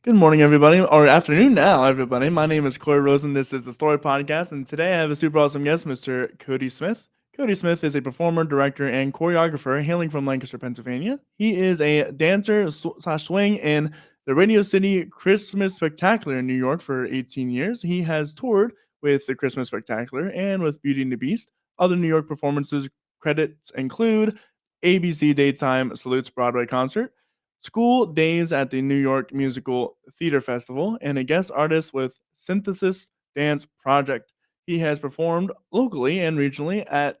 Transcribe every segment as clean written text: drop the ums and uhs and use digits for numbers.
Good morning, everybody, or afternoon now, everybody. My name is Corey Rosen. This is the Story Podcast, and today I have a super awesome guest, Mr. Cody Smith. Cody Smith is a performer, director, and choreographer hailing from Lancaster, Pennsylvania. He is a dancer slash swing in the Radio City Christmas Spectacular in New York for 18 years. He has toured with the Christmas Spectacular and with Beauty and the Beast. Other New York performances credits include ABC Daytime Salutes Broadway concert, school days at the New York Musical Theater Festival, and a guest artist with Synthesis Dance Project. He has performed locally and regionally at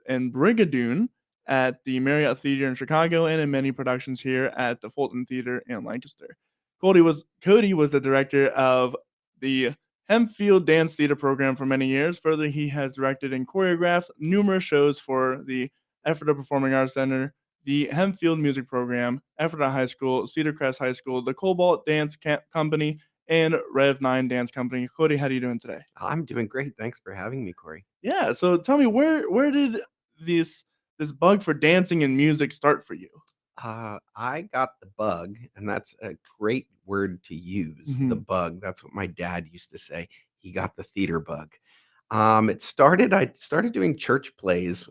in Brigadoon at the Marriott Theater in Chicago and in many productions here at the Fulton Theater in Lancaster. Cody was the director of the Hempfield Dance Theater program for many years. Further, he has directed and choreographed numerous shows for the Ephrata Performing Arts Center, the Hempfield Music Program, Ephrata High School, Cedar Crest High School, the Cobalt Company, and Rev 9 Dance Company. Cody, how are you doing today? I'm doing great. Thanks for having me, Corey. Yeah, so tell me where did this bug for dancing and music start for you? I got the bug, and that's a great word to use. The Mhm. bug. That's what my dad used to say. He got the theater bug. I started doing church plays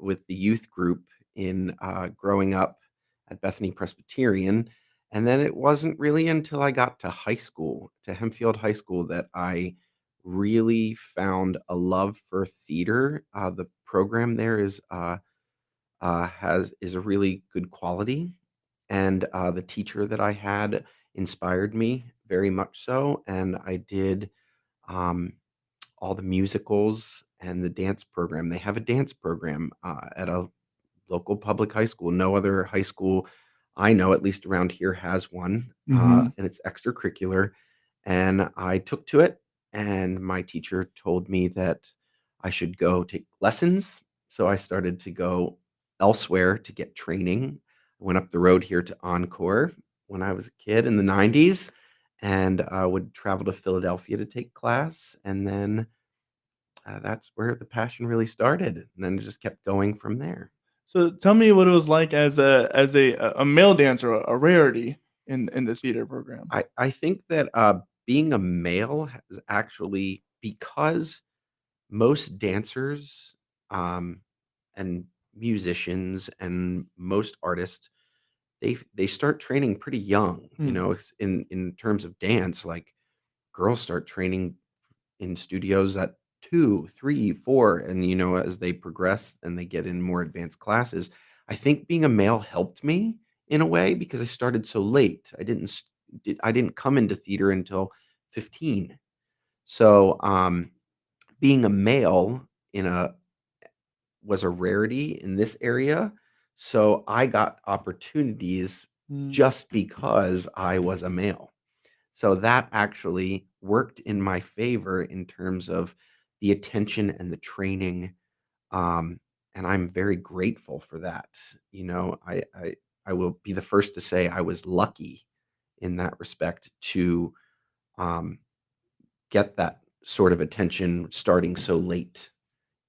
with the youth group in growing up at Bethany Presbyterian. And then it wasn't really until I got to high school, to Hempfield High School, that I really found a love for theater. The program there has is a really good quality, and the teacher that I had inspired me very much so, and I did um, all the musicals and the dance program. They have a dance program at a local public high school. No other high school I know, at least around here, has one, Mhm. and it's extracurricular. And I took to it, and my teacher told me that I should go take lessons. So I started to go elsewhere to get training. I went up the road here to Encore when I was a kid in the 90s, and would travel to Philadelphia to take class. And then that's where the passion really started. And then it just kept going from there. So tell me what it was like as a male dancer, a rarity in the theater program. I think that, being a male has actually, because most dancers, and musicians and most artists, they start training pretty young, Hmm. in terms of dance. Like, girls start training in studios at 2, 3, 4, and, as they progress and they get in more advanced classes. I think being a male helped me in a way because I started so late. I didn't come into theater until 15. So, being a male in a was a rarity in this area, so I got opportunities Mm. just because I was a male. So that actually worked in my favor in terms of the attention and the training, um, and I'm very grateful for that. You know, I will be the first to say I was lucky in that respect to, um, get that sort of attention starting so late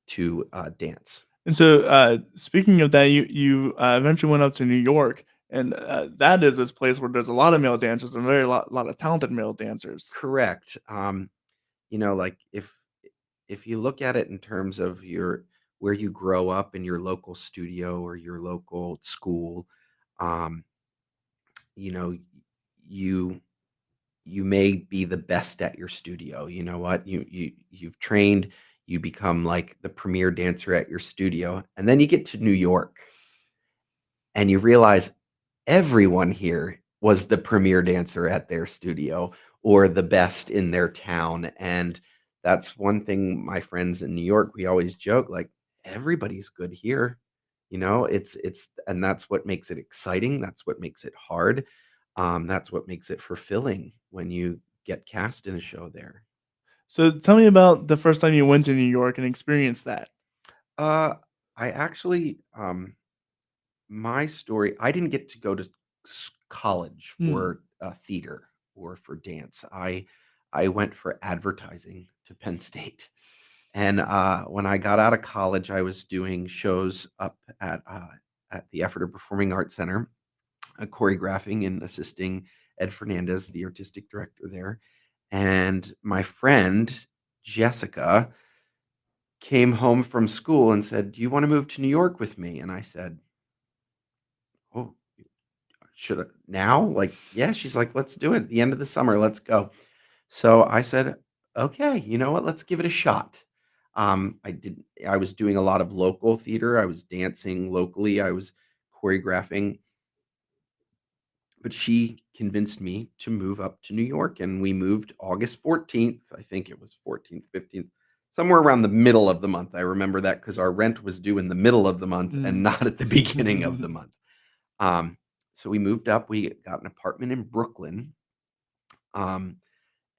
to, dance. And so, speaking of that, you eventually went up to New York, and that is this place where there's a lot of male dancers and very lot of talented male dancers. Correct. Like, if you look at it in terms of your where you grow up in your local studio or your local school, um, you know, you you may be the best at your studio. You know what? You've trained, you become like the premier dancer at your studio, and then you get to New York and you realize everyone here was the premier dancer at their studio or the best in their town. And that's one thing my friends in New York, we always joke, like, everybody's good here. It's and that's what makes it exciting. That's what makes it hard. That's what makes it fulfilling when you get cast in a show there. So tell me about the first time you went to New York and experienced that. Uh, I actually, my story, I didn't get to go to college Hmm. for theater or for dance. I went for advertising to Penn State. And when I got out of college, I was doing shows up at the Ephrata Performing Arts Center, choreographing and assisting Ed Fernandez, the artistic director there. And my friend Jessica came home from school and said, "Do you want to move to New York with me?" And I said, "Oh, should I now?" Like, yeah. She's like, "Let's do it at the end of the summer. Let's go." So I said, "Okay, you know what? Let's give it a shot." I was doing a lot of local theater. I was dancing locally. I was choreographing, but she convinced me to move up to New York, and we moved August 14th. I think it was 14th, 15th, somewhere around the middle of the month. I remember that because our rent was due in the middle of the month and Mm. not at the beginning of the month. Um, so we moved up. We got an apartment in Brooklyn. Um,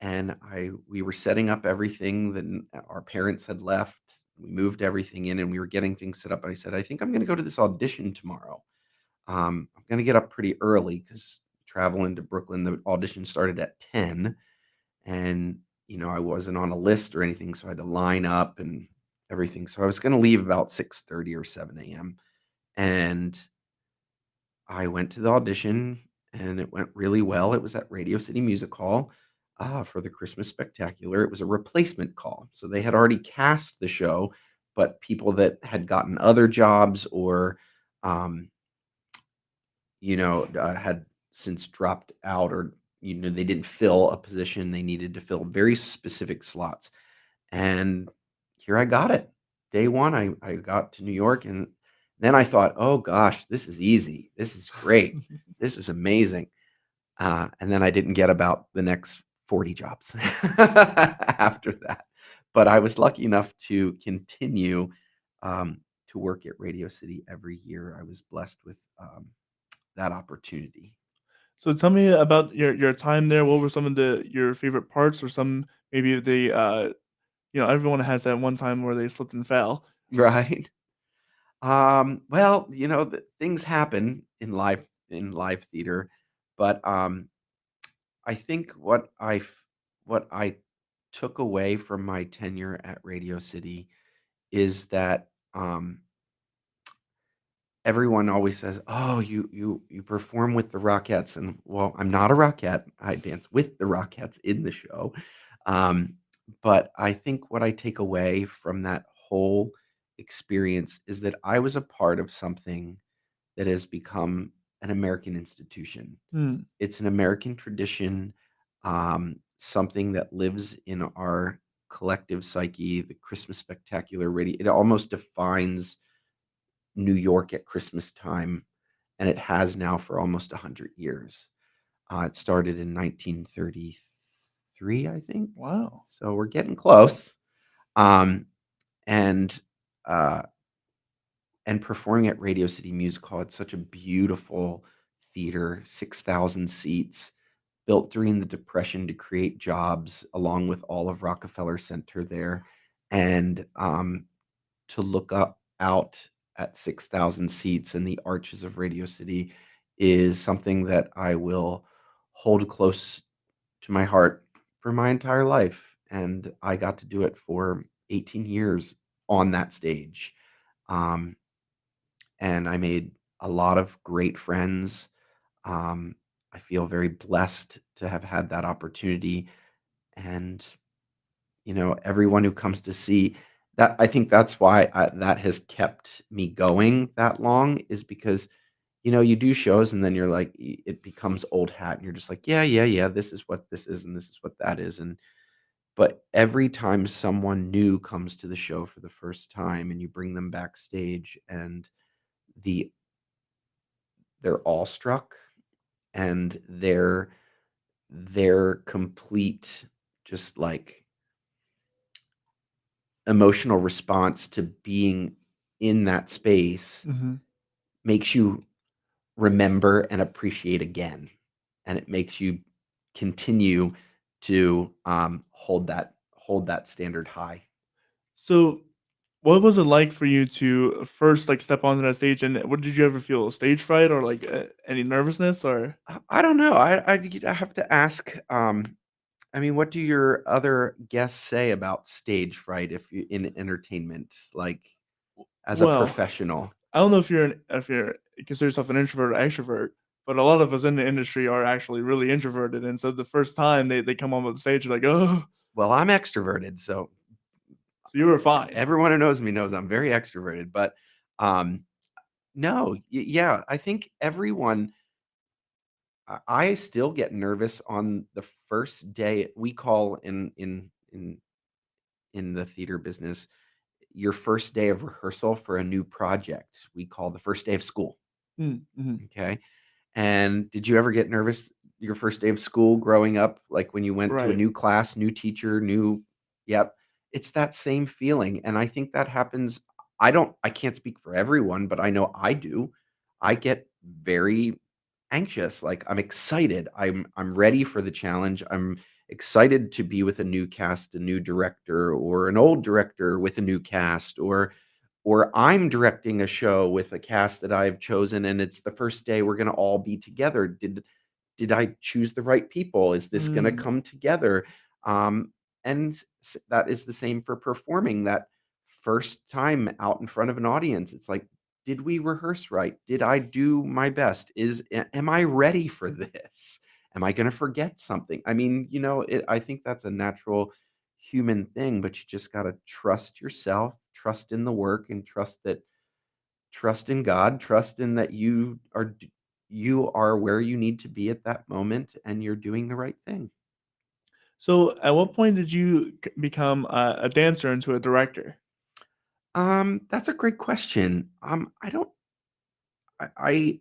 and we were setting up everything that our parents had left. We moved everything in and we were getting things set up. And I said, "I think I'm going to go to this audition tomorrow. I'm going to get up pretty early because traveling to Brooklyn, the audition started at 10, and I wasn't on a list or anything, so I had to line up and everything. So I was going to leave about 6:30 or 7 a.m. And I went to the audition and it went really well. It was at Radio City Music Hall for the Christmas Spectacular. It was a replacement call. So they had already cast the show, but people that had gotten other jobs or, um, had since dropped out or, they didn't fill a position. They needed to fill very specific slots. And here I got it. Day one, I got to New York, and then I thought, "Oh gosh, this is easy. This is great. This is amazing." And then I didn't get about the next 40 jobs after that. But I was lucky enough to continue to work at Radio City every year. I was blessed with that opportunity. So tell me about your time there. What were some of your favorite parts, or some maybe everyone has that one time where they slipped and fell. Right. Well, things happen in live theater, but I think what I took away from my tenure at Radio City is that everyone always says, "Oh, you perform with the Rockettes," and well, I'm not a Rockette. I dance with the Rockettes in the show, um, but I think what I take away from that whole experience is that I was a part of something that has become an American institution. Mm, It's an American tradition, something that lives in our collective psyche. The Christmas Spectacular radio, it almost defines New York at Christmas time, and it has now for almost 100 years. It started in 1933, I think. wow. So we're getting close. Um, and uh, and performing at Radio City Music Hall, it's such a beautiful theater, 6,000 seats, built during the Depression to create jobs, along with all of Rockefeller Center there, and to look up out at 6,000 seats and the arches of Radio City is something that I will hold close to my heart for my entire life, and I got to do it for 18 years on that stage, um, and I made a lot of great friends. Um, I feel very blessed to have had that opportunity, and everyone who comes to see that, I think that's why that has kept me going that long, is because, you do shows and then you're like, it becomes old hat and you're just like, yeah, yeah, yeah, this is what this is and this is what that is. And, but every time someone new comes to the show for the first time and you bring them backstage and the, they're awestruck and their complete, just like emotional response to being in that space Mhm. makes you remember and appreciate again, and it makes you continue to, hold that standard high. So, what was it like for you to first, like, step onto that stage, and what did you ever feel stage fright or, like, any nervousness or I don't know, I have to ask, I mean, what do your other guests say about stage fright if you in entertainment, like, as a well, professional? I don't know if you consider yourself an introvert or extrovert, but a lot of us in the industry are actually really introverted, and so the first time they come on the stage, you're like, "Oh," Well, I'm extroverted, so so you were fine. everyone who knows me knows I'm very extroverted, but, um, no, yeah, I think everyone I still get nervous on the first day we call in the theater business, your first day of rehearsal for a new project, we call the first day of school, Mm, mhm. okay? And did you ever get nervous your first day of school growing up, like, when you went to a Right. new class, new teacher, new Yep, it's that same feeling, and I think that happens I can't speak for everyone, but I know I do. I get very anxious, like, I'm excited, I'm ready for the challenge, I'm excited to be with a new cast, a new director, or an old director with a new cast, or I'm directing a show with a cast that I've chosen, and it's the first day we're gonna all be together. Did I choose the right people? Is this gonna Mm. come together? Um, and that is the same for performing that first time out in front of an audience. It's like, did we rehearse right? Did I do my best? Am I ready for this? Am I gonna forget something? I mean, I think that's a natural human thing, but you just gotta trust yourself, trust in the work, and trust in God, trust in that you are where you need to be at that moment, and you're doing the right thing. So, at what point did you become a dancer into a director? That's a great question. I don't I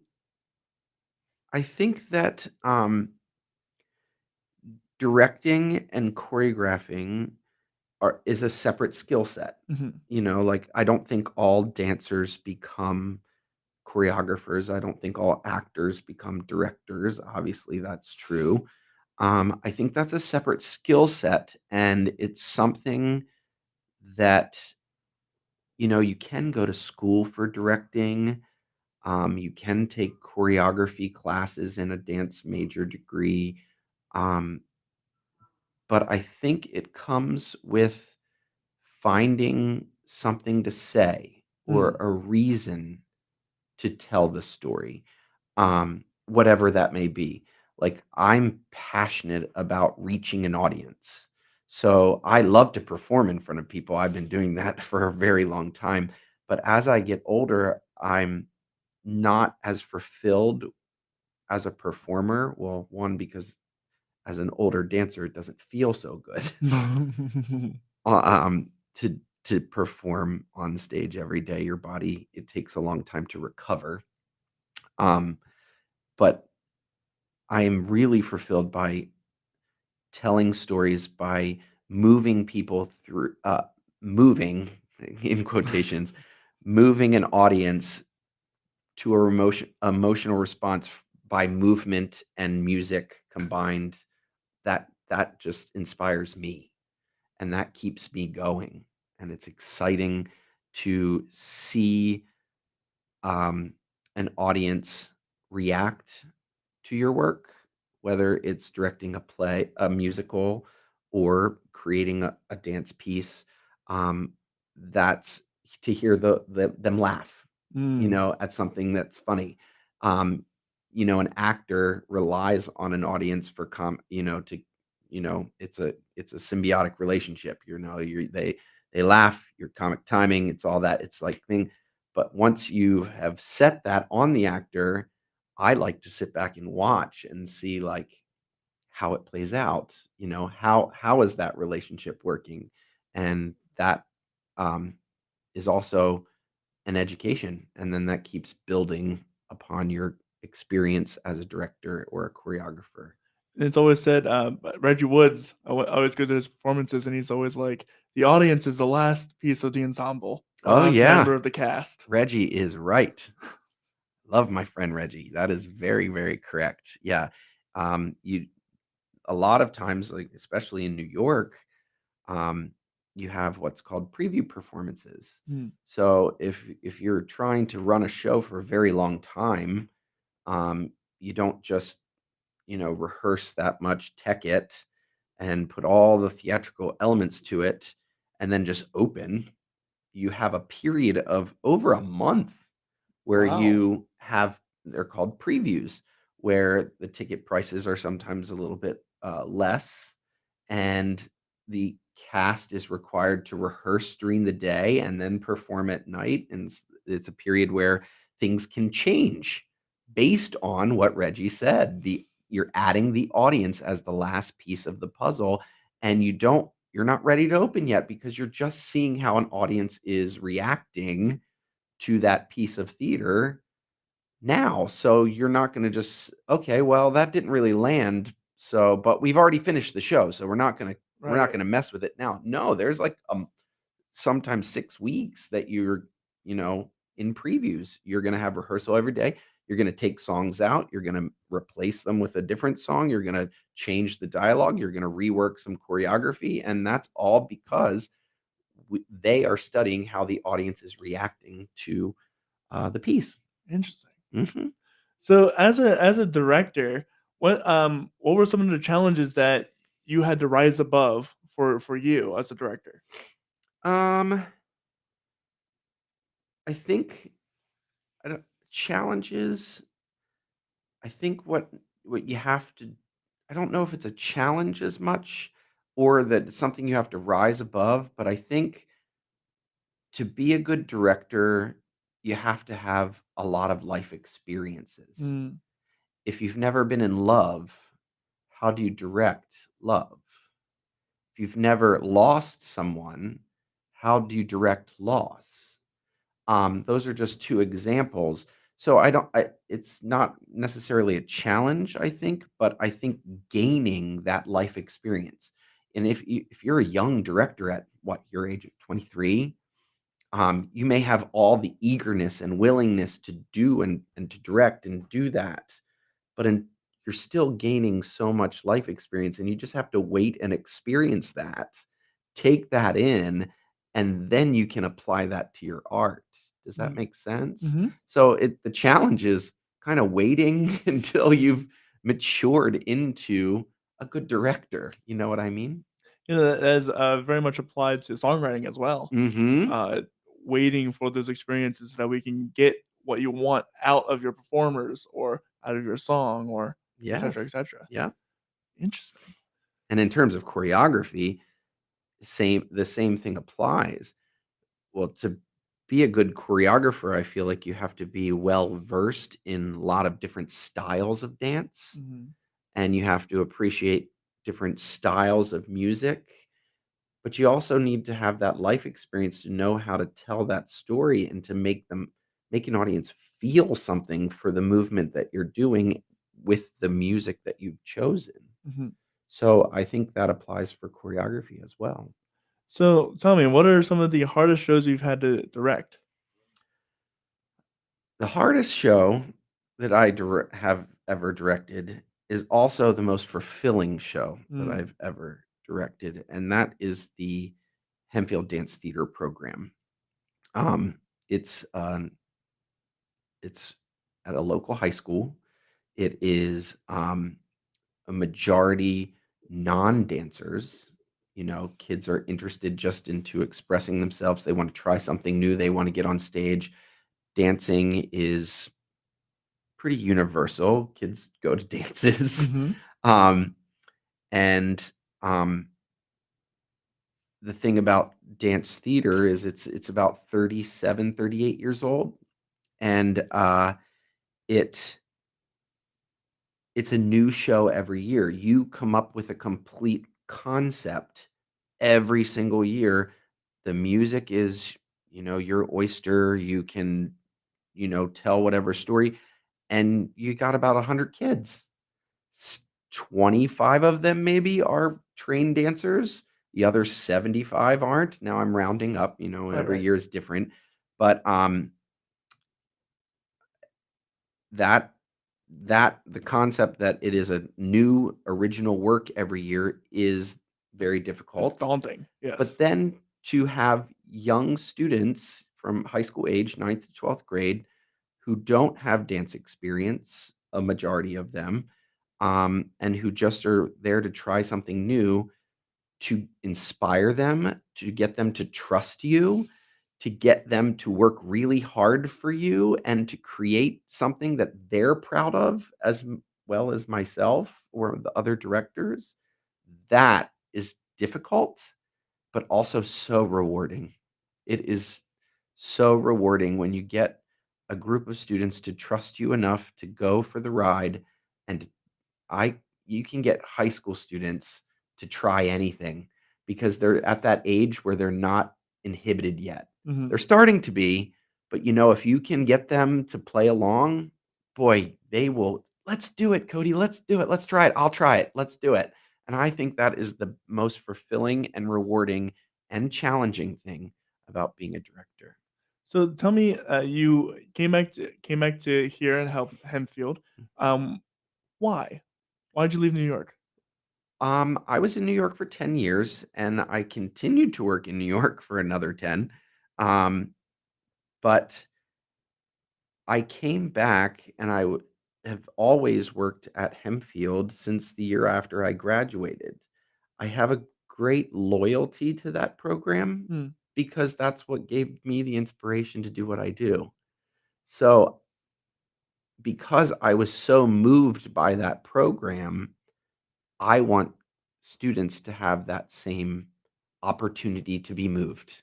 I think that, directing and choreographing is a separate skill set. Mhm. Like, I don't think all dancers become choreographers. I don't think all actors become directors. Obviously, that's true. I think that's a separate skill set, and it's something that, you can go to school for directing. You can take choreography classes in a dance major degree. Um, but I think it comes with finding something to say or Mm. a reason to tell the story, whatever that may be. Like, I'm passionate about reaching an audience. So I love to perform in front of people. I've been doing that for a very long time. But as I get older, I'm not as fulfilled as a performer. Well, one, because as an older dancer, it doesn't feel so good to perform on stage every day. Your body, it takes a long time to recover. Um, but I am really fulfilled by telling stories, by moving people through moving in quotations, moving an audience to a emotional response by movement and music combined. That just inspires me, and that keeps me going, and it's exciting to see um, an audience react to your work, whether it's directing a play, a musical, or creating a dance piece. That's to hear them laugh, Mm. at something that's funny. Um, an actor relies on an audience for to, it's a symbiotic relationship. They laugh, your comic timing, it's all that. It's like thing. But once you have set that on the actor, I like to sit back and watch and see, like, how it plays out, how is that relationship working? And that, um, is also an education, and then that keeps building upon your experience as a director or a choreographer. It's always said, Reggie Woods always goes to his performances, and he's always like, "The audience is the last piece of the ensemble, the Oh, last yeah. member of the cast." Reggie is right. Love my friend Reggie. That is very, very correct. Yeah. You A lot of times, like, especially in New York, um, you have what's called preview performances. Mm. So if you're trying to run a show for a very long time, you don't just rehearse that much, tech it, and put all the theatrical elements to it, and then just open. You have a period of over a month where Wow. they're called previews, where the ticket prices are sometimes a little bit less, and the cast is required to rehearse during the day and then perform at night. And it's a period where things can change based on what Reggie said. You're adding the audience as the last piece of the puzzle, and you're not ready to open yet because you're just seeing how an audience is reacting to that piece of theater now. So you're not going to just, okay, well, that didn't really land. So, but we've already finished the show, so we're not Right. going to mess with it now. No, there's like sometimes 6 weeks that you know, in previews. You're going to have rehearsal every day. You're going to take songs out. You're going to replace them with a different song. You're going to change the dialogue. You're going to rework some choreography, and that's all because they are studying how the audience is reacting to the piece. Interesting. Mhm. So as a director, what were some of the challenges that you had to rise above for you as a director? Um, I think I don't challenges. I think what you have to. I don't know if it's a challenge as much, or that it's something you have to rise above. But I think to be a good director, you have to have a lot of life experiences. Mm, If you've never been in love, how do you direct love? If you've never lost someone, how do you direct loss? Those are just 2 examples. So it's not necessarily a challenge, I think, but I think gaining that life experience. And if you're a young director at what, your age of 23, you may have all the eagerness and willingness to do and to direct and do that, but you're still gaining so much life experience, and you just have to wait and experience that, take that in, and then you can apply that to your art. Does that mm, make sense? mhm. So the challenge is kind of waiting until you've matured into a good director. You know what I mean? That is, very much applied to songwriting as well. Mhm. Uh, Waiting for those experiences so that we can get what you want out of your performers or out of your song or et cetera, et Yes. cetera. Yeah. Interesting. And in terms of choreography, the same thing applies. Well, to be a good choreographer, I feel like you have to be well versed in a lot of different styles of dance, Mhm, and you have to appreciate different styles of music, but you also need to have that life experience to know how to tell that story and to make an audience feel something for the movement that you're doing with the music that you've chosen. mhm. So, I think that applies for choreography as well. So, tell me, what are some of the hardest shows you've had to direct? The hardest show that I have ever directed is also the most fulfilling show that Mm, I've ever directed, and that is the Hempfield Dance Theater program. Um, it's, it's at a local high school. It is, a majority non-dancers. You know, kids are interested just into expressing themselves. They wanna try something new. They wanna get on stage. Dancing is pretty universal. Kids go to dances. mhm. Um, and, the thing about dance theater is it's about 37, 38 years old, and, it it's a new show every year. You come up with a complete concept every single year. The music is, your oyster. You can, tell whatever story, and you got about 100 kids. S 25 of them maybe are trained dancers, the other 75 aren't. Now I'm rounding up, Right, every right. year is different, but, that the concept that it is a new original work every year is very It's difficult, daunting. but Yes. then to have young students from high school age, 9th to 12th grade, who don't have dance experience, a majority of them, and who just are there to try something new, to inspire them, to get them to trust you, to get them to work really hard for you, and to create something that they're proud of as well as myself or the other directors, that is difficult, but also so rewarding. It is so rewarding when you get a group of students to trust you enough to go for the ride, and I you can get high school students to try anything because they're at that age where they're not inhibited yet. Mhm. They're starting to be, but, if you can get them to play along, boy, they will, "Let's do it, Cody. Let's do it. Let's try it. I'll try it. Let's do it." And I think that is the most fulfilling and rewarding and challenging thing about being a director. So tell me, you came back to here and help Hempfield. Um, why? Why'd you leave New York? I was in New York for 10 years, and I continued to work in New York for another 10. Um, but I came back, and have always worked at Hempfield since the year after I graduated. I have a great loyalty to that program Hmm. because that's what gave me the inspiration to do what I do. So, because I was so moved by that program, I want students to have that same opportunity to be moved.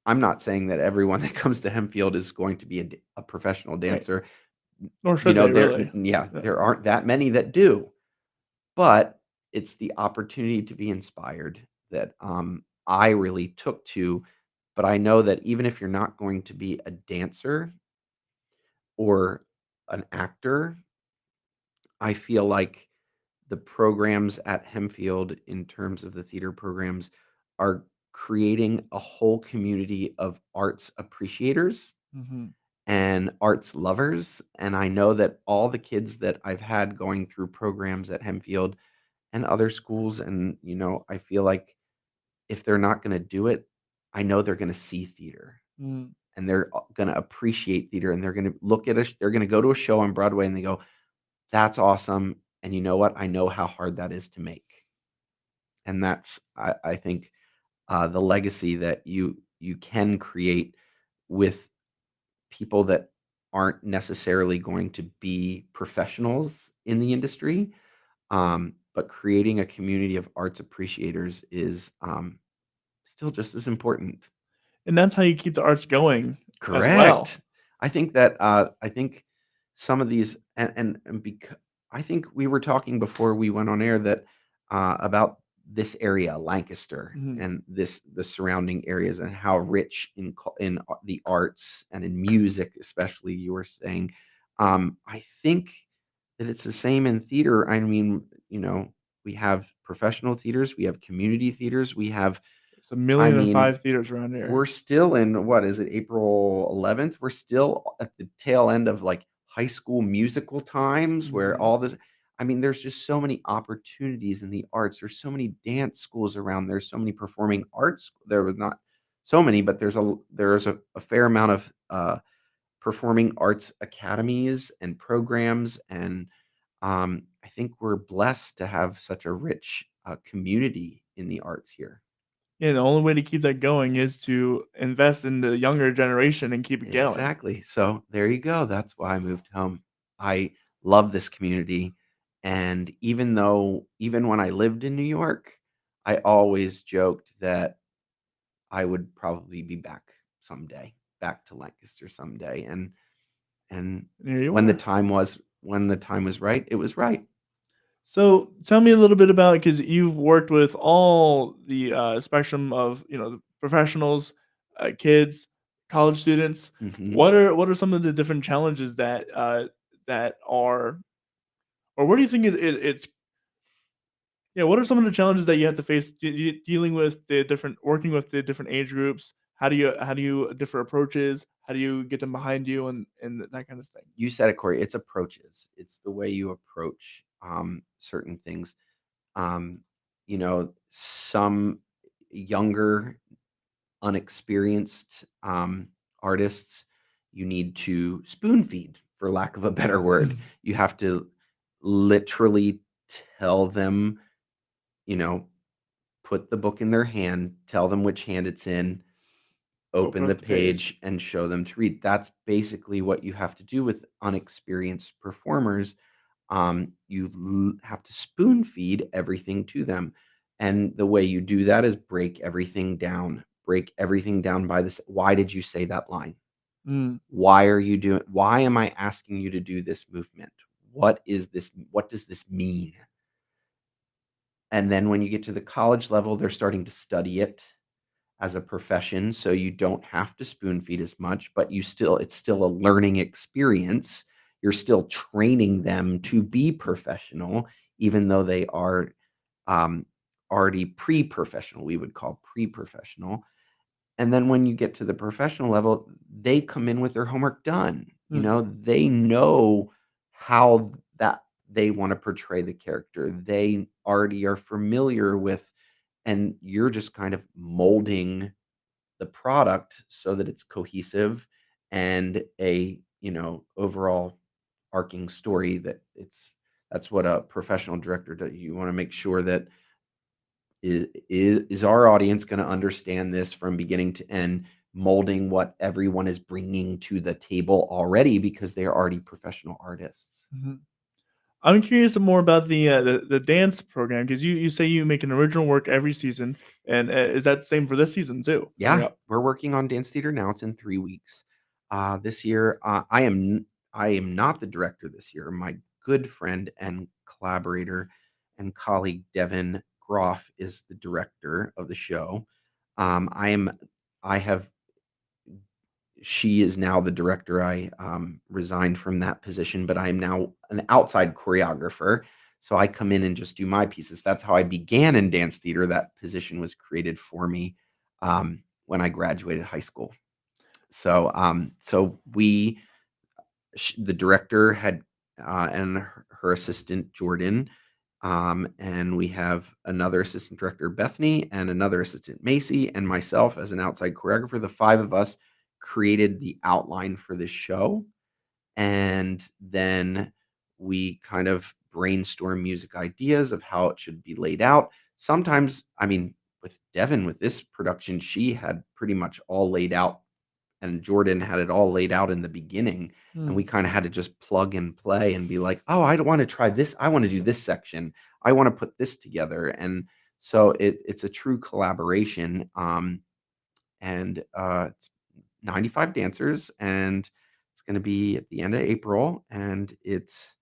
I'm not saying that everyone that comes to Hempfield is going to be a professional Right. dancer. Nor should they really. Yeah, Yeah. there aren't that many that do, but it's the opportunity to be inspired that, I really took to, but I know that even if you're not going to be a dancer or an actor, I feel like the programs at Hempfield in terms of the theater programs are creating a whole community of arts appreciators Mhm. and arts lovers, and I know that all the kids that I've had going through programs at Hempfield and other schools, and, I feel like if they're not gonna do it, I know they're gonna see theater, Mm. and they're gonna appreciate theater, and they're gonna look at they're gonna go to a show on Broadway, and they go, "That's awesome, and you know what? I know how hard that is to make." And that's, I think, the legacy that you can create with people that aren't necessarily going to be professionals in the industry, but creating a community of arts appreciators is, still just as important. And that's how you keep the arts going as well. Correct. I think some of these and because I think we were talking before we went on air that, about this area, Lancaster, Mhm. and the surrounding areas and how rich in the arts and in music, especially, you were saying. I think that it's the same in theater. I mean, we have professional theaters, we have community theaters, we have There's a I million and mean, five theaters around here. we're still in what is it, April 11th? We're still at the tail end of, like, high school musical times where Mhm. all this I mean, there's just so many opportunities in the arts. There's so many dance schools around. There's so many performing arts. There was not so many, but there's a fair amount of, performing arts academies and programs, and, I think we're blessed to have such a rich, community in the arts here. Yeah, the only way to keep that going is to invest in the younger generation and keep it going. Exactly. So there you go. That's why I moved home. I love this community. And even when I lived in New York, I always joked that I would probably be back someday, back to Lancaster someday. And And here you when the are. time was when the time was right, it was right. So tell me a little bit about because you've worked with all the spectrum of the professionals, kids, college students. Hmm. What are some of the different challenges that are, or where do you think it's yeah? What are some of the challenges that you have to face dealing with the different working with the different age groups? How do you differ approaches? How do you get them behind you and that kind of thing? You said it, Corey. It's approaches. It's the way you approach certain things. Some younger, unexperienced artists, you need to spoon feed, for lack of a better word. You have to literally tell them, you know, put the book in their hand, tell them which hand it's in, Open open the up the page. page, and show them to read. That's basically what you have to do with unexperienced performers. You have to spoon feed everything to them. And the way you do that is break everything down. Break everything down by this. Why did you say that line? Mm, Why am I asking you to do this movement? What is this? What does this mean? And then when you get to the college level, they're starting to study it as a profession, so you don't have to spoon feed as much, but it's still a learning experience. You're still training them to be professional, even though they are um, already pre-professional. We would call pre-professional. And then when you get to the professional level, they come in with their homework done. mm, They know how that they want to portray the character. They already are familiar with, and you're just kind of molding the product so that it's cohesive and overall arcing story that's what a professional director does. You want to make sure that is our audience going to understand this from beginning to end, molding what everyone is bringing to the table already because they are already professional artists. mhm. I'm curious more about the dance program because you say you make an original work every season, and is that the same for this season too coming Yeah, up? we're working on dance theater now. It's in 3 weeks. This year, I am not the director this year. My good friend and collaborator and colleague Devin Groff is the director of the show. I am. I have She is now the director. I resigned from that position, but I am now an outside choreographer. So I come in and just do my pieces. That's how I began in dance theater. That position was created for me when I graduated high school. The director had and her assistant Jordan, and we have another assistant director Bethany and another assistant Macy and myself as an outside choreographer. The five of us created the outline for this show, and then we kind of brainstorm music ideas of how it should be laid out. Sometimes, I mean, with Devin, with this production, she had pretty much all laid out and Jordan had it all laid out in the beginning, and we Mm. kinda had to just plug and play and be like, "Oh, I don't wanna try this. I wanna do this section. I wanna put this together," and so it's a true collaboration, it's 95 dancers, and it's gonna be at the end of April, and it's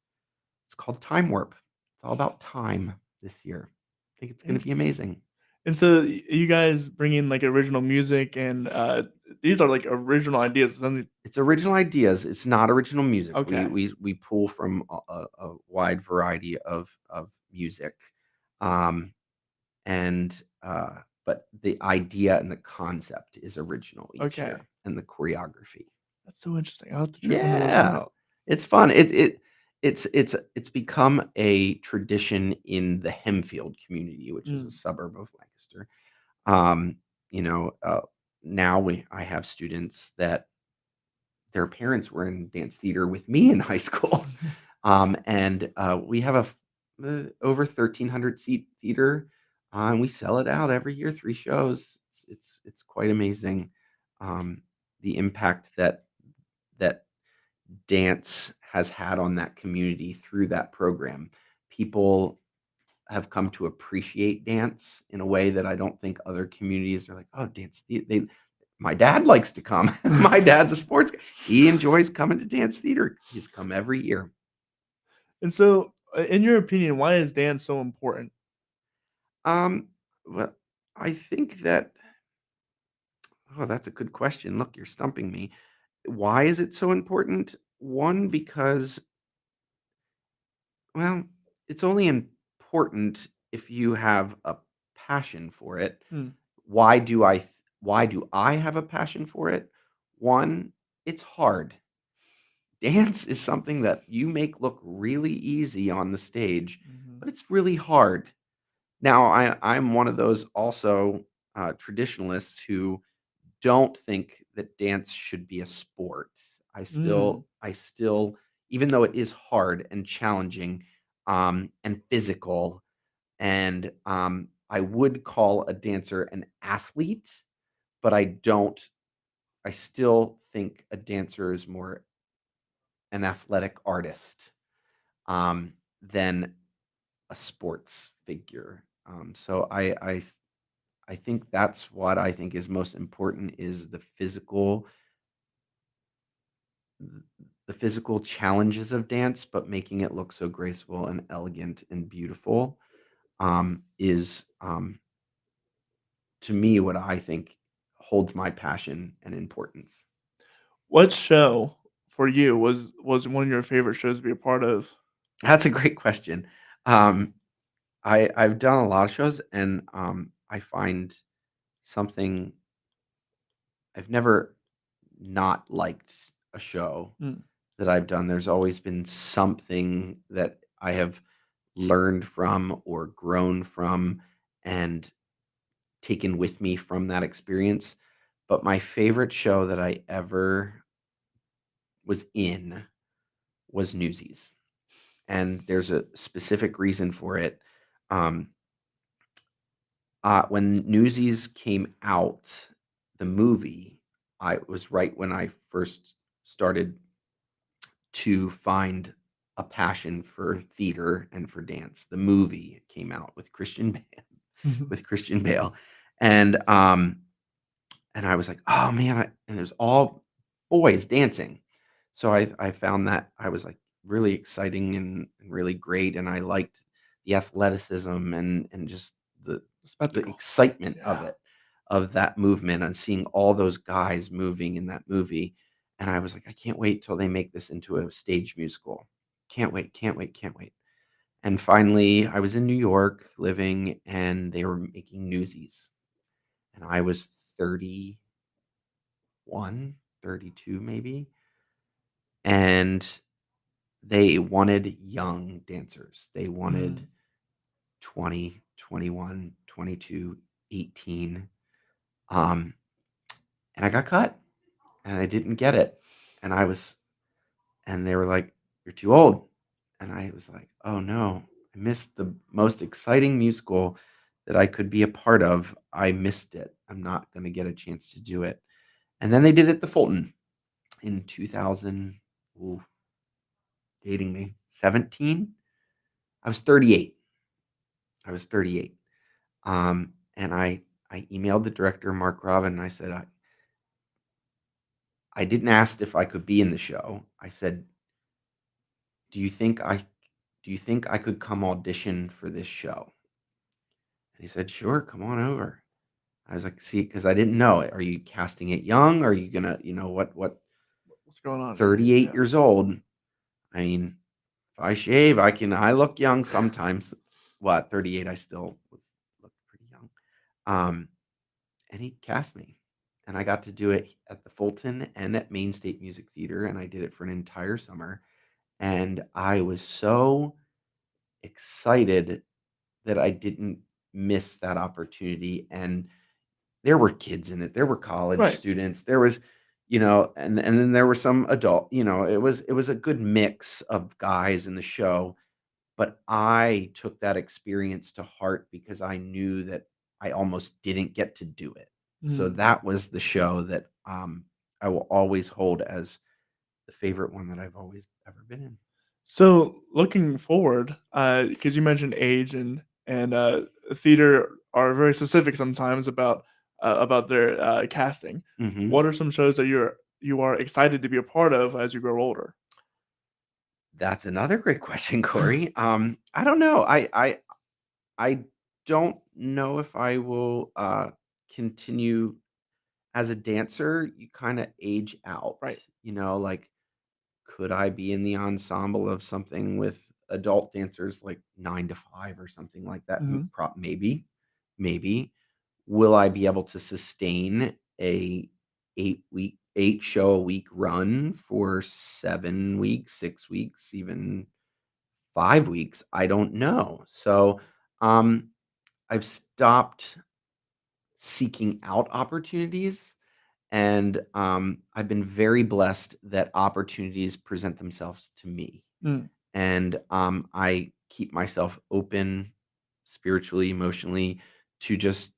called Time Warp. It's all about time this year. I think it's gonna be Interesting. amazing. And so you guys bring in like original music, and these are like original ideas. Something. It's original ideas, it's not original music. We Okay. we we pull from a wide variety of music, um, and, but the idea and the concept is original each Okay. year, and the choreography. That's so interesting. I'll have to check one of those Yeah, out. it's fun. It's become a tradition in the Hempfield community, which is a Mm. suburb of Lancaster. Um, you know, uh, Now I have students that their parents were in dance theater with me in high school. We have over 1,300 seat theater, and we sell it out every year, 3 shows. It's quite amazing, um, the impact that dance has had on that community through that program. People have come to appreciate dance in a way that I don't think other communities are like, "Oh, dance thea they." My dad likes to come. My dad's a sports guy. He enjoys coming to dance theater. He's come every year. And so, in your opinion, why is dance so important? Um, well, I think that that's a good question. Look, you're stumping me. Why is it so important? One, because, well, it's only important if you have a passion for it. Mm, Why do I have a passion for it? One, it's hard. Dance is something that you make look really easy on the stage, mhm, but it's really hard. Now, I'm one of those also traditionalists who don't think that dance should be a sport. mm, I still, even though it is hard and challenging and physical, and I would call a dancer an athlete, but I don't. I still think a dancer is more an athletic artist. than a sports figure. So I think that's what I think is most important is the physical challenges of dance, but making it look so graceful and elegant and beautiful, is, to me, what I think holds my passion and importance. What show for you was one of your favorite shows to be a part of? That's a great question. Um, I've done a lot of shows, and, I find something I've never not liked a show Mm, that I've done. There's always been something that I have learned from or grown from and taken with me from that experience. But my favorite show that I ever was in was Newsies. And there's a specific reason for it. Um, when Newsies came out, the movie, I was right when I first started to find a passion for theater and for dance. The movie came out with mhm. with Christian Bale, and I was like, "Oh, man," and it was all boys dancing. So I found that I was, like, really exciting and really great, and I liked the athleticism and just the Spectacle. excitement of Yeah. it, of that movement and seeing all those guys moving in that movie, and I was like, "I can't wait till they make this into a stage musical. Can't wait, can't wait, can't wait." And finally, I was in New York living, and they were making Newsies, and I was 31, 32, maybe, and they wanted young dancers. They wanted Mm. 20, 21, 22, 18, um, and I got cut, and I didn't get it, and I was and they were like, "You're too old," and I was like, "Oh, no. I missed the most exciting musical that I could be a part of. I missed it. I'm not gonna get a chance to do it." And then they did it at the Fulton in 2000, ooh, dating me, 17? I was 38. I was 38. And I emailed the director, Mark Robin, and I said, I didn't ask if I could be in the show. I said, "Do you think I could come audition for this show?" And he said, "Sure, come on over." I was like, "See, because I didn't know. Are you casting it young? Are you gonna, what What's going on here? 38 Yeah. years old? I mean, if I shave, I look young sometimes." Well, at 38, I still looked pretty young. Um, and he cast me, and I got to do it at the Fulton and at Maine State Music Theater, and I did it for an entire summer, and I was so excited that I didn't miss that opportunity, and there were kids in it, there were college Right. students, there was, and then there were some adult, it was a good mix of guys in the show, but I took that experience to heart because I knew that I almost didn't get to do it. So Mm. that was the show that, I will always hold as the favorite one that I've always ever been in. So looking forward, because you mentioned age and theater are very specific sometimes about their casting. Mhm. What are some shows that you are excited to be a part of as you grow older? That's another great question, Corey. I don't know. I don't know if I will, continue as a dancer. You kinda age out, Right. like, could I be in the ensemble of something with adult dancers, like 9 to 5 or something like that? Mhm. Maybe, maybe. Will I be able to sustain a 8 show a week run for 7 weeks, 6 weeks, even 5 weeks? I don't know. So, um, I've stopped seeking out opportunities, and, I've been very blessed that opportunities present themselves to me. Mm. And, I keep myself open spiritually, emotionally to just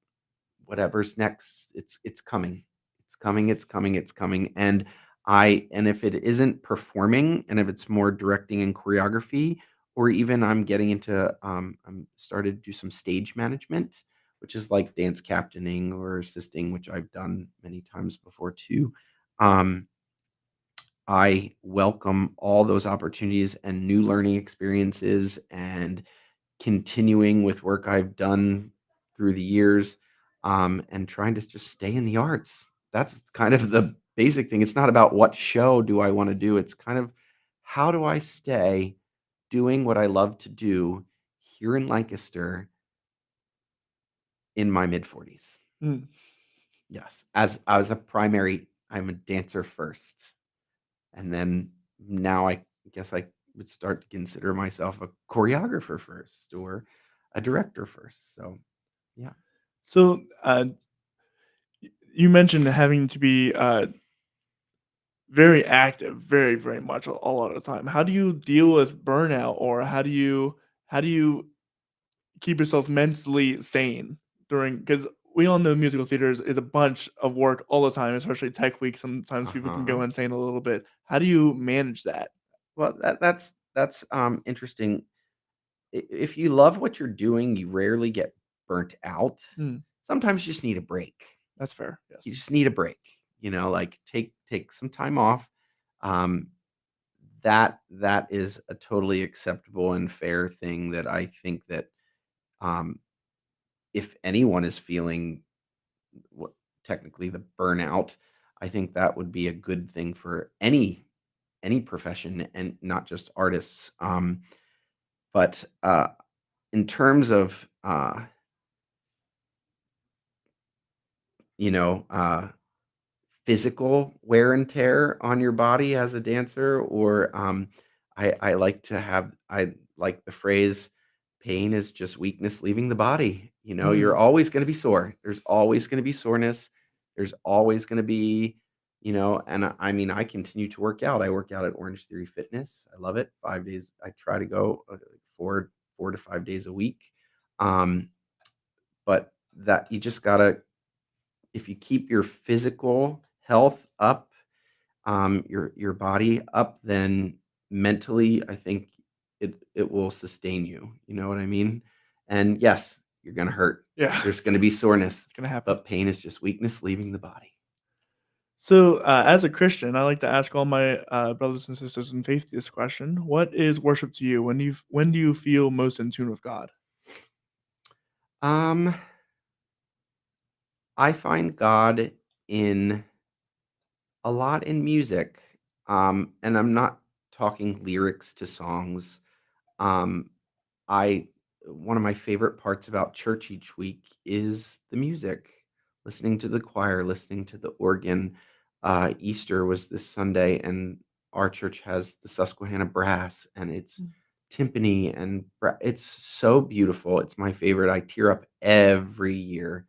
whatever's next. It's coming. It's coming, it's coming, it's coming. And if it isn't performing and if it's more directing and choreography or even I'm getting into, I'm started to do some stage management, which is like dance captaining or assisting, which I've done many times before too. Um, I welcome all those opportunities and new learning experiences and continuing with work I've done through the years, and trying to just stay in the arts. That's kind of the basic thing. It's not about what show do I wanna do, it's kind of how do I stay doing what I love to do here in Lancaster in my mid-40s. Mm, Yes, as a primary, I'm a dancer first, and then now I guess I would start to consider myself a choreographer first or a director first, so, yeah. so, you mentioned having to be, very active, very, very much a lot of the time. How do you deal with burnout, or how do you keep yourself mentally sane during? Because we all know musical theater is a bunch of work all the time, especially tech week. Sometimes people can Uh-huh. go insane a little bit. How do you manage that? Well, that's interesting. If you love what you're doing, you rarely get burnt out. Mm, Sometimes you just need a break. that's fair, You yes. just need a break, like take some time off. Um, that is a totally acceptable and fair thing that I think that um, if anyone is feeling what technically the burnout, I think that would be a good thing for any profession and not just artists. But in terms of you know, uh, physical wear and tear on your body as a dancer, or I like the phrase, "Pain is just weakness leaving the body." You're Mm, always going to be sore. There's always going to be soreness. There's always going to be, and I mean, I continue to work out. I work out at Orange Theory Fitness. I love it. 5 days. I try to go four to 5 days a week. Um, but that you just gotta if you keep your physical health up, your body up, then mentally, I think it will sustain you. You know what I mean? And yes, you're gonna hurt. yeah, There's gonna be soreness, it's gonna happen. but pain is just weakness leaving the body. So, as a Christian, I like to ask all my brothers and sisters in faith this question: what is worship to you? When do you feel most in tune with God? Um, I find God in a lot in music, and I'm not talking lyrics to songs. Um, I One of my favorite parts about church each week is the music, listening to the choir, listening to the organ. Easter was this Sunday, and our church has the Susquehanna Brass, and it's Mm. timpani it's so beautiful. It's my favorite. I tear up every year.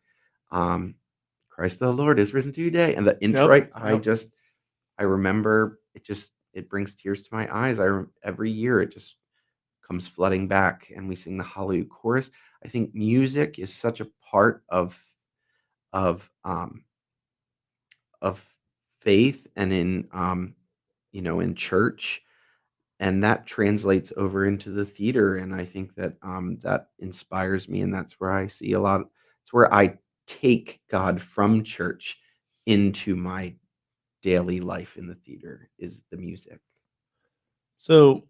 Um, Christ the Lord is risen today, and the Yep, introit. yep. I remember it brings tears to my eyes. Every year it just comes flooding back and we sing the Hallelujah chorus. I think music is such a part of um of faith and in church, and that translates over into the theater, and I think that that inspires me, and that's where I see a lot it's where I take God from church into my daily life in the theater is the music. So,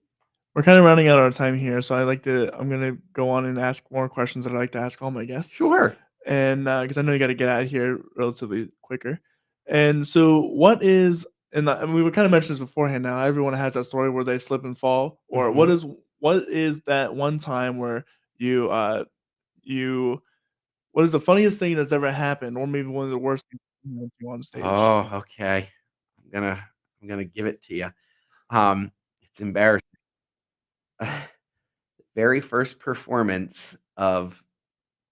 we're kinda running out of time here, so I'm gonna go on and ask more questions that I like to ask all my guests, Sure. and, because I know you gotta get out of here relatively quicker. And so what is and we were kinda mentioned this beforehand now, everyone has that story where they slip and fall, or Mhm. what is that one time where you, you what is the funniest thing that's ever happened, or maybe one of the worst things to you on stage? Oh, okay. I'm gonna I'm gonna give it to you. It's embarrassing. Very first performance of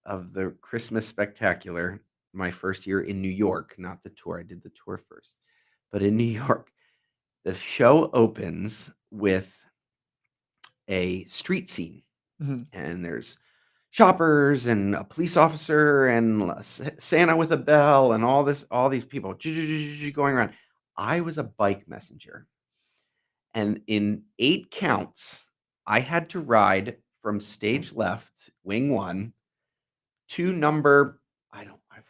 the Christmas Spectacular, my first year in New York, not the tour. I did the tour first. But in New York, the show opens with a street scene, Mhm. and there's shoppers and a police officer and Santa with a bell and all these people going around. I was a bike messenger, and in 8 counts, I had to ride from stage left, wing 1, to number, I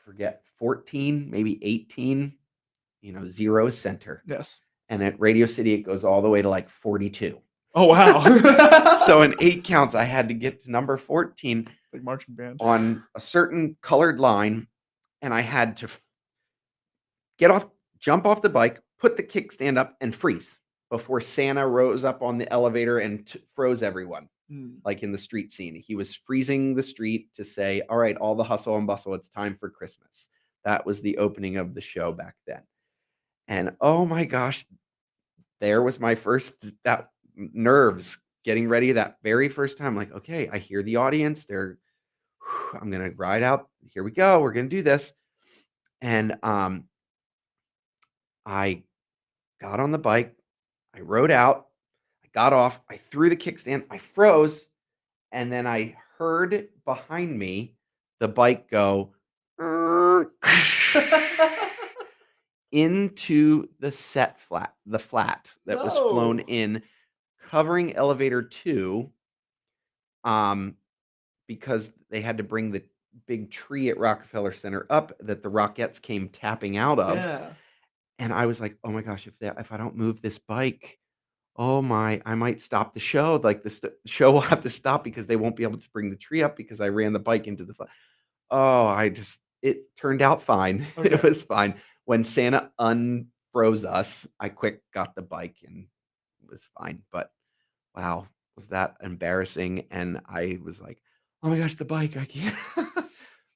forget, 14, maybe 18, 0 center. Yes. And at Radio City, it goes all the way to like 42. Oh, wow. So in 8 counts, I had to get to number 14 It's like marching band. on a certain colored line, and I had to get off, jump off the bike, put the kickstand up, and freeze before Santa rose up on the elevator and froze everyone. Like in the street scene, he was freezing the street to say, all right, all the hustle and bustle, it's time for Christmas. That was the opening of the show back then. And oh my gosh, there was my first that nerves getting ready that very first time. Like, okay, I hear the audience. I'm gonna ride out. Here we go. We're gonna do this. And I got on the bike. I rode out. I got off. I threw the kickstand. I froze, and then I heard behind me the bike go into the flat that was flown No. in, covering elevator 2, because they had to bring the big tree at Rockefeller Center up that the Rockettes came tapping out of. Yeah. And I was like, "Oh my gosh, if I don't move this bike, oh my, I might stop the show. Like the show will have to stop because they won't be able to bring the tree up because I ran the bike into the flat." Oh, it turned out fine. It Okay. was fine. When Santa unfroze us, I quick got the bike and it was fine. But wow, was that embarrassing? And I was like, "Oh my gosh, the bike, I can't."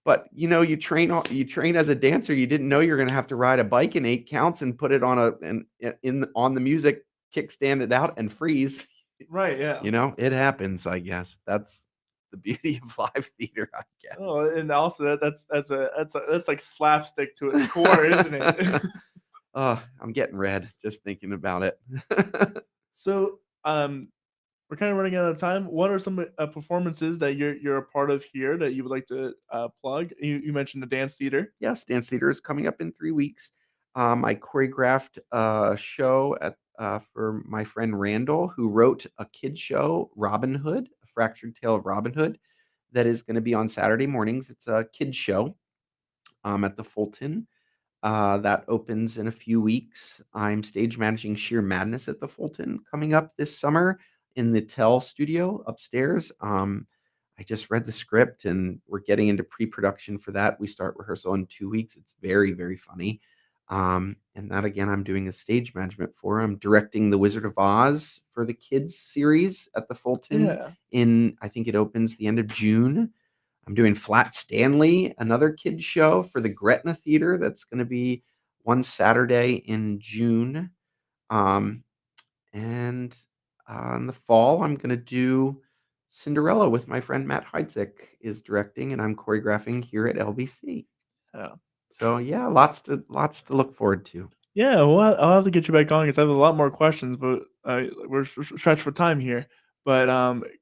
But you train as a dancer. You didn't know you're gonna have to ride a bike in 8 counts and put it on the music, kickstand it out and freeze. Right, yeah. It happens, I guess. That's the beauty of live theater, I Oh, guess. and also that's like slapstick to its core, isn't it? Oh, I'm getting red just thinking about it. So, we're kind of running out of time. What are some performances that you're a part of here that you would like to plug? You mentioned the dance theater. Yes, dance theater is coming up in 3 weeks. I choreographed a show for my friend Randall, who wrote a kid show, Robin Hood, A Fractured Tale of Robin Hood, that is gonna be on Saturday mornings. It's a kid show, at the Fulton. That opens in a few weeks. I'm stage managing Sheer Madness at the Fulton coming up this summer in the Tell studio upstairs. I just read the script and we're getting into pre-production for that. We start rehearsal in 2 weeks. It's very, very funny. And that again, I'm doing a stage management for. I'm directing The Wizard of Oz for the kids series at the Fulton Yeah. I think it opens the end of June. I'm doing Flat Stanley, another kids show for the Gretna Theater. That's going to be one Saturday in June. Um, and in the fall, I'm going to do Cinderella with my friend Matt Heidzik is directing, and I'm choreographing here at LBC. Yeah. So yeah, lots to look forward to. Yeah, well, I'll have to get you back on because I have a lot more questions, but we're stretched for time here. But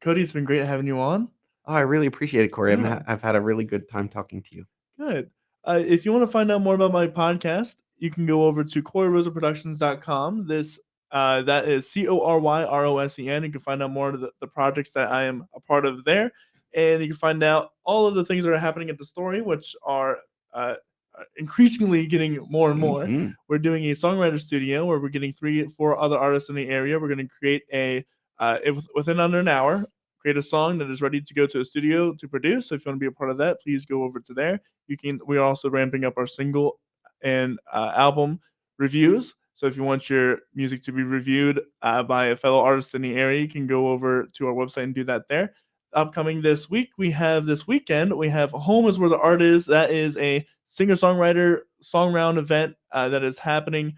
Cody, it's been great having you on. Oh, I really appreciate it, Corey. Yeah. I've had a really good time talking to you. Good. If you want to find out more about my podcast, you can go over to CoreyRosenProductions.com. That is CORYROSEN. You can find out more of the projects that I am a part of there, and you can find out all of the things that are happening at the story, which are increasingly getting more and more. Mhm. We're doing a songwriter studio where we're getting 3 or 4 other artists in the area. We're going to create within under an hour, create a song that is ready to go to a studio to produce. So if you want to be a part of that, please go over to there. We are also ramping up our single and album reviews. So if you want your music to be reviewed by a fellow artist in the area, you can go over to our website and do that there. Upcoming this weekend, we have Home is Where the Art Is. That is a singer-songwriter song round event that is happening.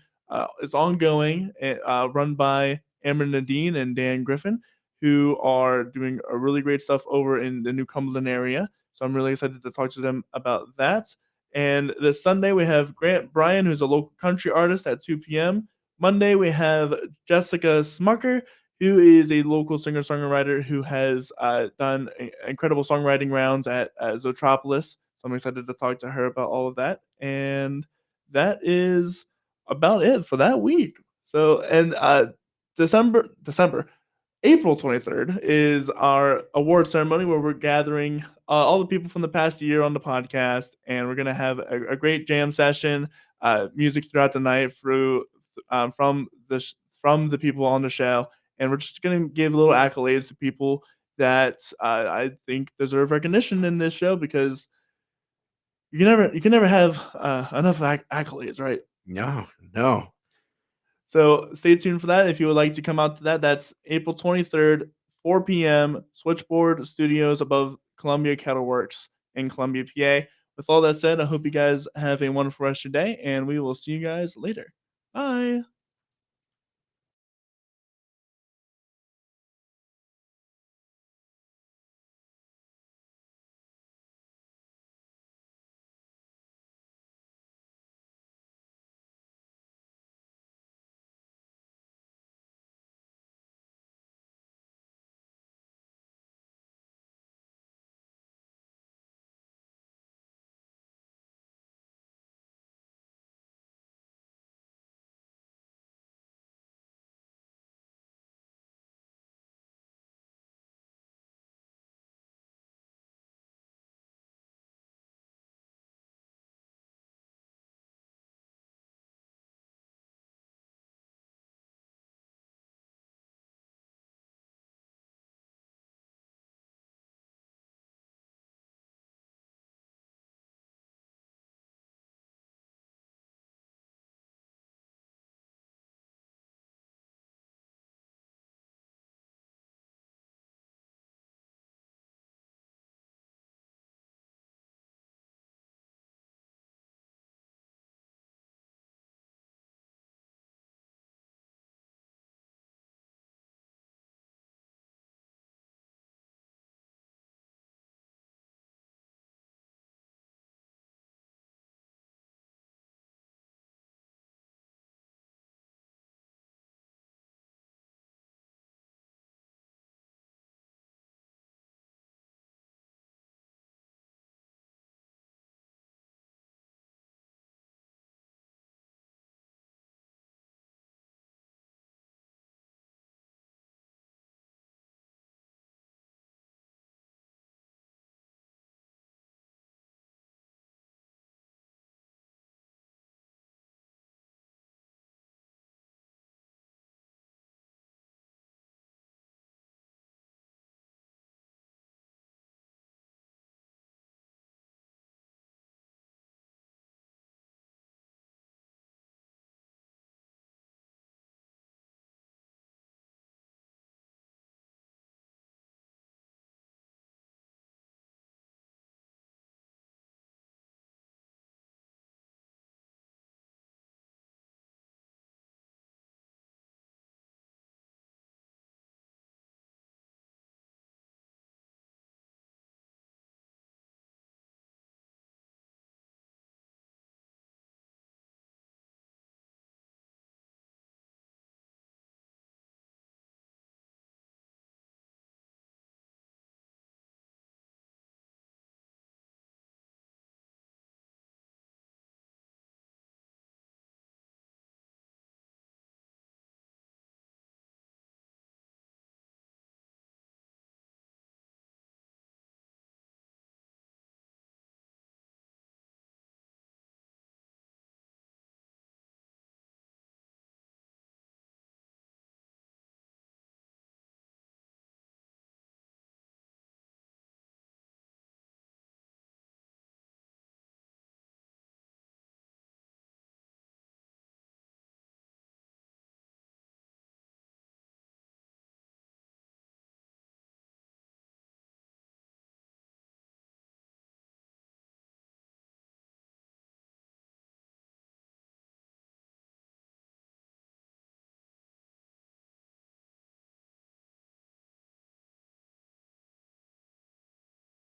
It's ongoing, run by Amber Nadine and Dan Griffin, who are doing a really great stuff over in the New Cumberland area. So I'm really excited to talk to them about that. And this Sunday, we have Grant Bryan, who's a local country artist at 2 p.m. Monday, we have Jessica Smucker, who is a local singer-songwriter who has done incredible songwriting rounds at Zotropolis. So I'm excited to talk to her about all of that. And that is about it for that week. So, and December, April 23rd is our award ceremony where we're gathering all the people from the past year on the podcast, and we're gonna have a great jam session, music throughout the night through from from the people on the show, and we're just gonna give little accolades to people that I think deserve recognition in this show because you can never have enough accolades, right? No, no. So stay tuned for that. If you would like to come out to that, that's April 23rd, 4 p.m. Switchboard Studios above Columbia Kettle Works in Columbia, PA. With all that said, I hope you guys have a wonderful rest of your day, and we will see you guys later. Bye.